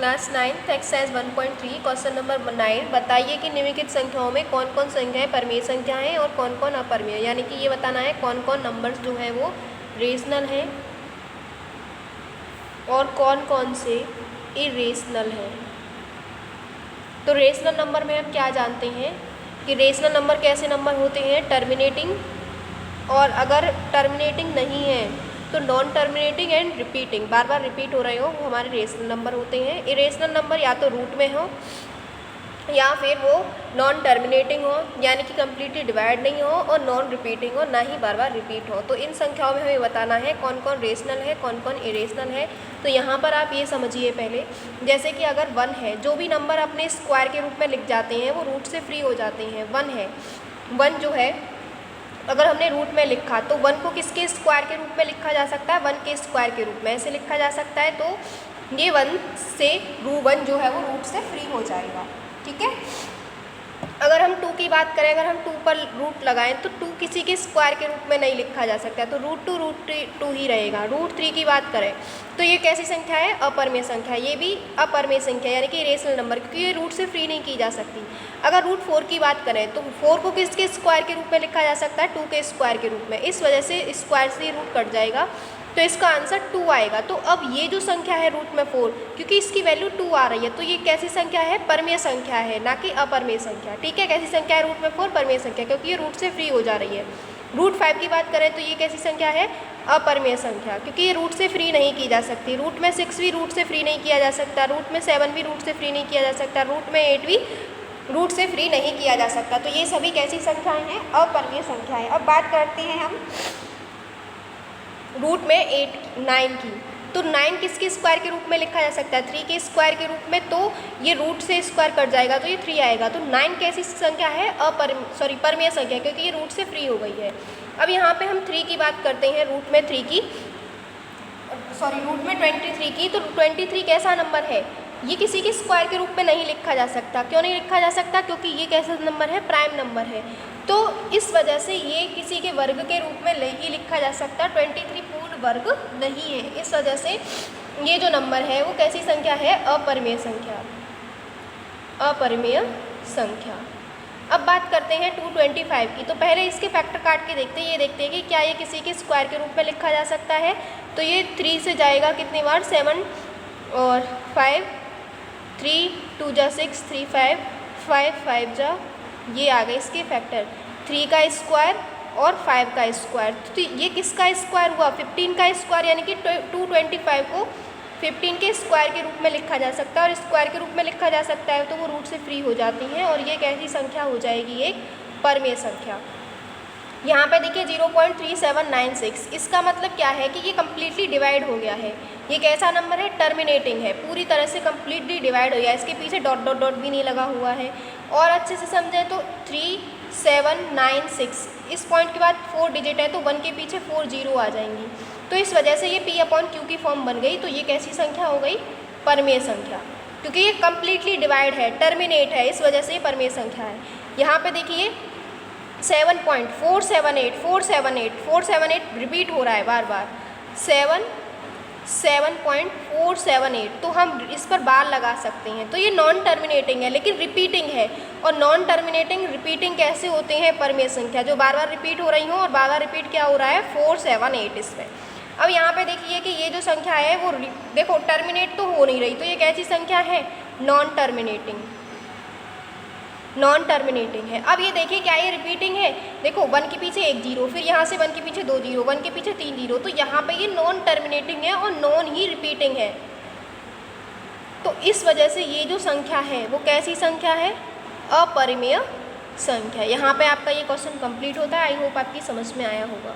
Class 9 exercise 1.3 question number 9 बताइए कि निम्नलिखित संख्याओं में कौन कौन संख्याएं परमेय संख्या हैं और कौन कौन अपरमेय, यानी कि ये बताना है कौन कौन नंबर्स जो है वो रेशनल हैं और कौन कौन से इरेशनल हैं। तो रेशनल नंबर में हम क्या जानते हैं कि रेशनल नंबर कैसे नंबर होते हैं, टर्मिनेटिंग, और अगर टर्मिनेटिंग नहीं है तो non terminating and repeating, bar bar repeat हो रहे हो, वो हमारे रेशनल नंबर होते हैं। इरेशनल नंबर या तो रूट में हो या फिर वो नॉन टर्मिनेटिंग हो, यानी कि कम्प्लीटली डिवाइड नहीं हो, और नॉन रिपीटिंग हो, ना ही बार बार रिपीट हो। तो इन संख्याओं में हमें बताना है कौन कौन रेशनल है कौन कौन इरेशनल है। तो यहाँ पर आप ये समझिए पहले, जैसे कि अगर 1 है, जो भी नंबर अपने स्क्वायर के रूप में लिख जाते हैं वो रूट से फ्री हो जाते हैं। 1 है, 1 जो है अगर हमने रूट में लिखा तो 1 को किसके स्क्वायर के रूप में लिखा जा सकता है, 1 के स्क्वायर के रूप में ऐसे लिखा जा सकता है। तो ये 1 से 1 जो है वो रूट से फ्री हो जाएगा, ठीक है। अगर हम 2 की बात करें, अगर हम 2 पर रूट लगाएं तो 2 किसी के स्क्वायर के रूप में नहीं लिखा जा सकता, तो √2 ही रहेगा। √3 की बात करें तो ये कैसी संख्या है, अपरमेय संख्या, ये भी अपरमेय संख्या यानी कि रेशनल नंबर, क्योंकि ये रूट से फ्री नहीं की जा सकती। अगर √4 की बात करें तो 4 को किसके स्क्वायर के रूप में लिखा जा सकता है, 2 के स्क्वायर के रूप में, इस वजह से स्क्वायर से रूट कट जाएगा तो इसका आंसर 2 आएगा। तो अब ये जो संख्या है रूट में 4, क्योंकि इसकी वैल्यू 2 आ रही है तो ये कैसी संख्या है, परमेय संख्या है, ना कि अपरमेय संख्या, ठीक है। कैसी संख्या है, रूट में 4 परमेय संख्या, क्योंकि ये रूट से फ्री हो जा रही है। √5 की बात करें तो ये कैसी संख्या है, अपरमेय संख्या, क्योंकि ये रूट से फ्री नहीं की जा सकती। रूट में 6 भी रूट से फ्री नहीं किया जा सकता, रूट में 7 भी रूट से फ्री नहीं किया जा सकता, रूट में 8 भी रूट से फ्री नहीं किया जा सकता। तो ये सभी कैसी संख्याएं हैं, अपरमेय संख्याएं। अब बात करते हैं हम रूट में 9 की, तो 9 किसके स्क्वायर के रूप में लिखा जा सकता है, 3 के स्क्वायर के रूप में, तो ये रूट से स्क्वायर कट जाएगा तो ये 3 आएगा। तो 9 कैसी संख्या है, परमेय संख्या, क्योंकि ये रूट से फ्री हो गई है। अब यहाँ पे हम 3 की बात करते हैं, रूट में 23 की। तो 23 कैसा नंबर है, ये किसी के स्क्वायर के रूप में नहीं लिखा जा सकता। क्यों नहीं लिखा जा सकता, क्योंकि ये कैसा नंबर है, प्राइम नंबर है, तो इस वजह से ये किसी के वर्ग के रूप में नहीं लिखा जा सकता। 23 पूर्ण वर्ग नहीं है, इस वजह से ये जो नंबर है वो कैसी संख्या है, अपरमेय संख्या, अपरमेय संख्या। अब बात करते हैं 225 की, तो पहले इसके फैक्टर काट के देखते हैं, ये देखते हैं कि क्या ये किसी के स्क्वायर के रूप में लिखा जा सकता है। तो ये 3 से जाएगा कितनी बार, 7 और 5, 3 2 जा 6, 3 5 5 5 जा, ये आ गए इसके फैक्टर, 3 का स्क्वायर और 5 का स्क्वायर। तो ये किसका स्क्वायर हुआ, 15 का स्क्वायर, यानी कि 225 को 15 के स्क्वायर के रूप में लिखा जा सकता है, और स्क्वायर के रूप में लिखा जा सकता है तो वो रूट से फ्री हो जाती हैं, और ये कैसी संख्या हो जाएगी, एक परमेय संख्या। यहाँ पे देखिए 0.3796, इसका मतलब क्या है कि ये कम्प्लीटली डिवाइड हो गया है। ये कैसा नंबर है, टर्मिनेटिंग है, पूरी तरह से कम्प्लीटली डिवाइड हो गया है, इसके पीछे डॉट डॉट डॉट भी नहीं लगा हुआ है। और अच्छे से समझें तो 3796, इस पॉइंट के बाद 4 डिजिट है तो 1 के पीछे 4 जीरो आ जाएंगी, तो इस वजह से ये P/Q की फॉर्म बन गई। तो ये कैसी संख्या हो गई, परमेय संख्या, क्योंकि ये कम्प्लीटली डिवाइड है, टर्मिनेट है, इस वजह से ये परमेय संख्या है। यहाँ पे देखिए 7.478 रिपीट हो रहा है बार बार, 7.478, तो हम इस पर बार लगा सकते हैं। तो ये नॉन टर्मिनेटिंग है लेकिन रिपीटिंग है, और नॉन टर्मिनेटिंग रिपीटिंग कैसे होते हैं, परमेय संख्या, जो बार बार रिपीट हो रही हो, और बार बार रिपीट क्या हो रहा है, 478 इसमें। अब यहाँ पे देखिए कि ये जो संख्या है वो देखो टर्मिनेट तो हो नहीं रही, तो ये कैसी संख्या है, नॉन टर्मिनेटिंग, नॉन टर्मिनेटिंग है। अब ये देखिए क्या ये रिपीटिंग है, देखो 1 के पीछे 1 जीरो, फिर यहाँ से 1 के पीछे 2 जीरो, 1 के पीछे 3 जीरो, तो यहाँ पे ये नॉन टर्मिनेटिंग है और नॉन ही रिपीटिंग है। तो इस वजह से ये जो संख्या है वो कैसी संख्या है, अपरिमेय संख्या। यहाँ पे आपका ये क्वेश्चन कंप्लीट होता है। आई होप आपकी समझ में आया होगा।